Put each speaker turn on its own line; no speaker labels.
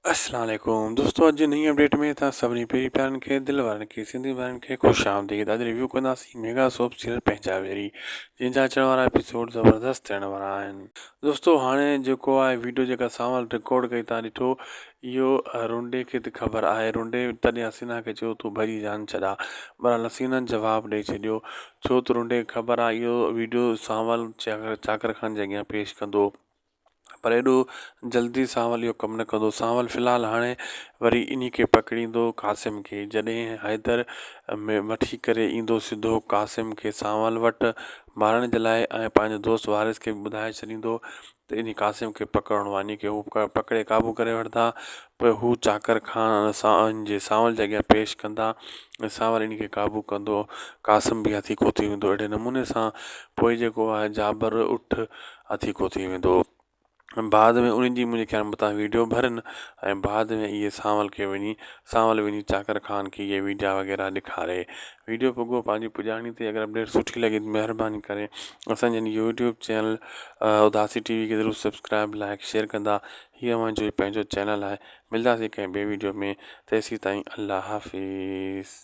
अस्सलाम वालेकुम दोस्तों, अॼु नई अपडेट में तव्हां सभिनी पहिरीं प्यारनि खे दिलि वारनि खे सिंधी ॿारनि खे ख़ुशि आमदीद। अॼु रिव्यू कंदासीं मेगा सोप सीरियल पंहिंजा वेरी, जंहिंजा अचण वारा एपिसोड ज़बरदस्त थियण वारा आहिनि। दोस्तों हाणे जेको आहे वीडियो जेका सावल रिकॉर्ड कई तव्हां ॾिठो, इहो रुंडे खे त ख़बर आहे। रुंडे तॾहिं हसीना खे चयो तूं भॼी जान छॾा, पर हसीना जवाबु ॾेई छॾियो, छो त रुंडे खे ख़बर आहे इहो वीडियो सावल चाकर खान जे अॻियां पेश कंदो, पर एॾो जल्दी सावल इहो कमु न कंदो। सावल फ़िलहालु हाणे वरी इन खे पकड़ींदो क़ासिम खे। जॾहिं हैदर में वठी करे ईंदो सिधो क़ासिम खे सावल वटि मारण जे लाइ, ऐं पंहिंजे दोस्त वारिस खे ॿुधाए छॾींदो त इन क़ासिम खे पकड़णो आहे। इन खे हू पकड़े क़ाबू करे वठंदा, पर हू चाकर खान जे सावल जे अॻियां पेश कंदा ऐं सावल इन खे क़ाबू कंदो। क़ासिम बि हथी कोथी वेंदो। अहिड़े नमूने सां पोइ जेको आहे जाबर उठ हथी कोथी वेंदो। बाद में उन्हनि जी मुंहिंजे ख़्याल मथां वीडियो भरनि ऐं बाद में इहे सावल वञी चाकर खान खे इहे वीडिया वग़ैरह ॾेखारे। वीडियो पुॻो पंहिंजी पुॼाणी ते। अगरि अपडेट सुठी लॻे त महिरबानी करे असांजे यूट्यूब चैनल उदासी टीवी खे ज़रूरु सब्सक्राइब लाइक शेयर कंदा। हीअ मुंहिंजो पंहिंजो चैनल आहे। मिलंदासीं कंहिं ॿिए वीडियो में, तेसीं ताईं अल्लाह हाफ़िज़।